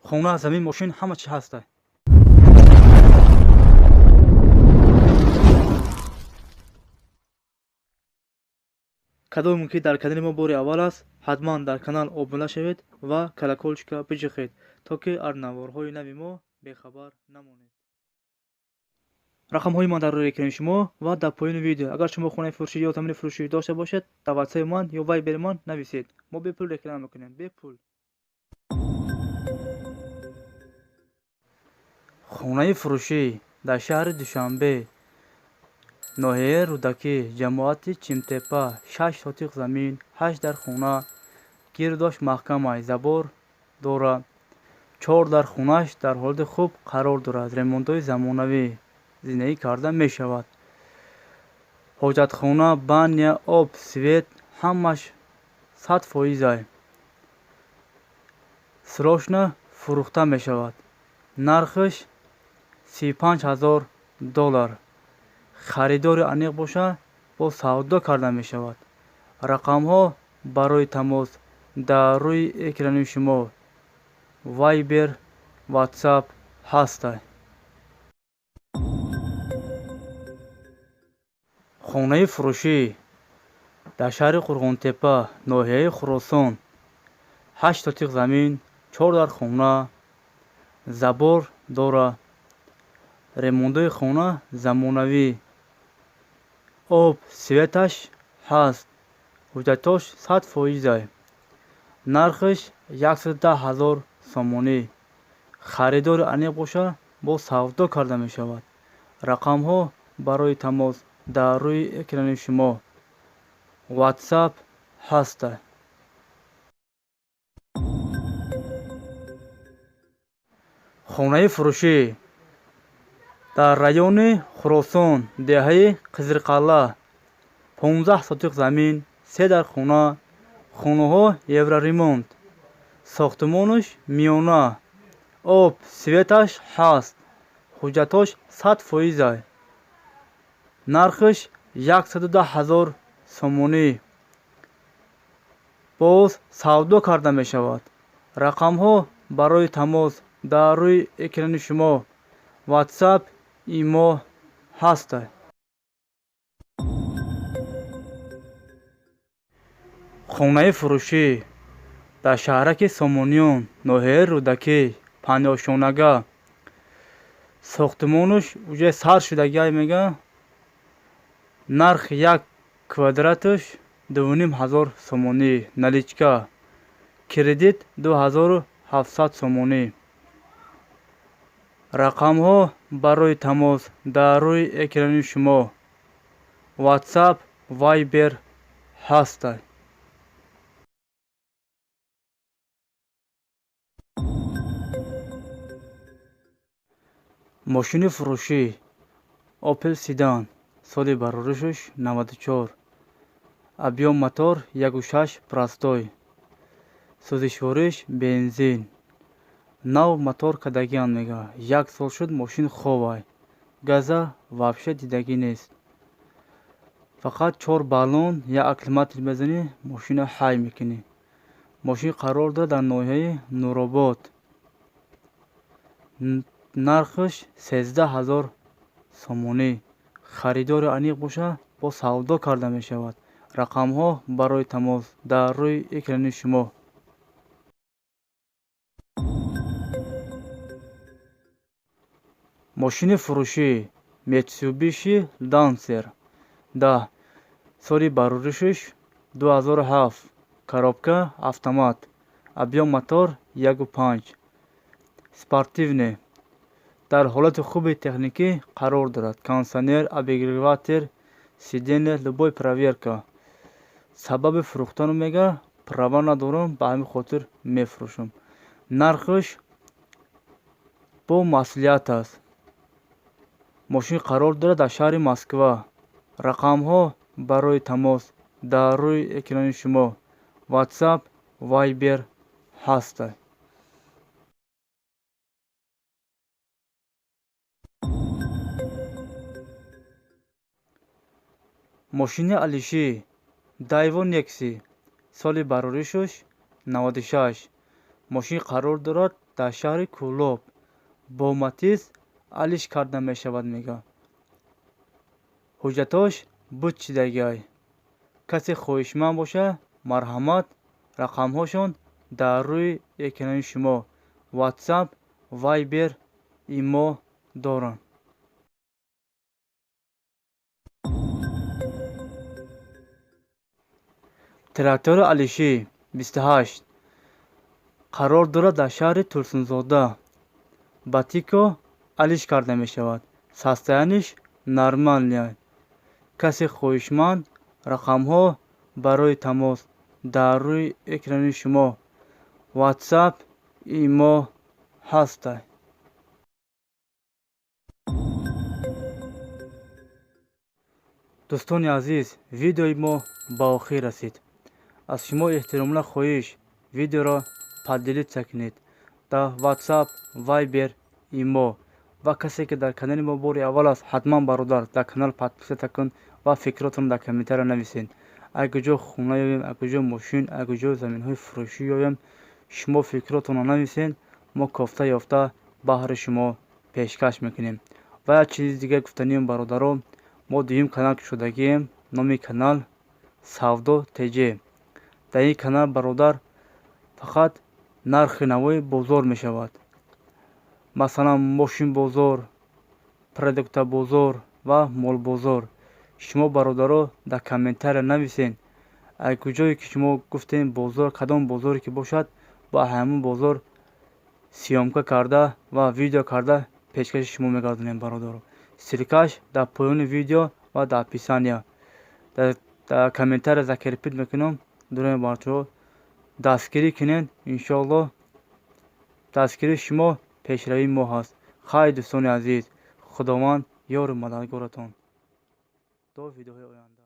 خونه، زمین، ماشین، همه چی هسته. کدوم که در کانال ما باری اول است، حتما در کانال ابونه شوید و کلکلچکا بچخید تا که از نوارهای نوی ما بخبر نمانید. رقم های من در روی اکران شما و در پایین ویدیو. اگر شما خانه فروشی یا تامین فروشی داشته باشید، در واتساپ من یا وایبر من نویسید. ما به پول رکلام میکنیم. به پول. خانه فروشی در شهر دوشنبه، ناحیه رودکی، جماعت چیمتپا، 6 سوتیق زمین، 8 در خانه، گیرداش محکمه، زبور دارد. 4 در خونه‌اش در حالت خوب قرار دارد. ремонтои замонавӣ зиндагӣ карда мешавад. ҳоҷатхона, баня, об, свет ҳамаш 100%. срочно фурӯхта мешавад. нархаш $35000. харидори аниқ боша бо савдо карда мешавад. рақамҳо барои тамос дар рӯи экрани шумо вайбер, ватсап ҳастанд. хонаи фурӯшӣ дар шаҳри қурғонтепа, ноҳияи хӯросон, 8 сотиқ замин, 4 дар хона, забор дорад. ремонтои хона замонавӣ. об, светаш ҳаст. ҳуҷҷатош 100%. нархаш 110000 сомонӣ. харидори аниқ боша бо савдо карда мешавад. рақамҳо барои тамос дар рӯи экрани шумо ватсап ҳастанд. хонаи фурӯшӣ дар райони хӯросон, деҳаи қизилқалъа, 15 сотиқ замин, 3 дар хона, хонаҳо евроремонт. сохтмонаш миёна. об, светаш ҳаст. ҳуҷҷатош 100%. нархаш 110000 сомонӣ. боз савдо карда мешавад. рақамҳо барои тамос дар рӯи экрани шумо ватсап, имо ҳастанд. хонаи фурӯшӣ дар шаҳраки сомониён, ноҳияи рӯдакӣ, панҷоҳшонага. сохтмонаш уҷа сар шудагӣ мега. нарх як квадраташ 2500 сомонӣ. наличка. кредит 2700 сомонӣ. рақамҳо барои тамос дар рӯи экрани шумо ватсап, вайбер ҳастанд. мошини фурӯшӣ Opel Sedan, соли бароришаш 94. объём мотор 1.6 простой. сӯзишвориш бензин. нав мотор кардагиам мега. 1 сол шуд мошин ховай. газа вообще дидагӣ нест. фақат 4 баллон я акклиматор мезанӣ, мошина ҳай мекунӣ. мошин қарор дорад дар ноҳияи нуробод. нархаш 13000 сомонӣ. харидори аниқ боша бо савдо карда мешавад. рақамҳо барои тамос дар рӯи экрани шумо. мошини фурӯшӣ Mitsubishi Lancer 10, соли бароришаш 2007. коробка автомат. объём мотор 1.5. спортивный. дар ҳолати хуби техникӣ қарор дорад. кондитсионер, обогреватор, сиденья, любой проверка. сабаби фурӯхтан мега права надорам, ба ҳамин хотир мефурӯшам. нархаш бо масъулият аст. мошин қарор дорад дар шаҳри Москва. рақамҳо барои тамос дар рӯи экрани шумо ватсап, вайбер ҳастанд. мошини алишӣ Daewoo Nexi, соли бароришаш 96. мошин қарор дорад дар шаҳри Кӯлоб бо Матис алиш карда мешавад мегӯяд. ҳуҷҷатош буд чидагиай. Касе хоҳишманд бошад, марҳамат, рақамҳошон дар рӯи экрани шумо WhatsApp, Viber, Imo доранд. Трактори Алиши 28 қарор дорад дар шаҳри Турсунзода. Ба Тико алиш карда мешавад. Состояниш нормалияд. Касе хоҳишманд, рақамҳо барои тамос дар рӯи экрани шумо WhatsApp, Imo ҳастанд. дӯстони азиз, видеои мо ба охир расид. аз шумо эҳтиромона хоҳиш видеоро падилитса кунед. дар WhatsApp, Viber, Imo ва касе ки дар канали мо бори аввал аст, ҳатман бародар дар канал подписата кун ва фикротонро дар комментария нависед. агар ҷо хона ёем, агар ҷо мошин, агар ҷо заминҳои фурӯшӣ ёем, шумо фикротонро нависед, мо кофта ёфта баҳри шумо пешкаш мекунем. ва як чизи дигар гуфтаниём бародарон, мо дуюм канал кушодагием. номи канал Савдо ТЖ. дар ин канал бародар фақат нархи навои бозор мешавад. масалан мошин бозор, продукта бозор ва мол бозор. шумо бародаро дар комментария нависед. агар ҷое ки шумо гуфтем бозор, кадом бозоре ки бошад, ба ҳамон бозор сиёмка карда ва видео карда пешкаши шумо мегардонем бародаро. ссилкаш дар поёни видео ва дар описания. дар комментария закрепит мекунам. дурем бачаҳо дастгирӣ кунед. иншоаллоҳ дастгирии шумо пешравии мо ҳаст. хайр дӯстони азиз, худованд ёру мададгоратон. до видеоҳои оянда.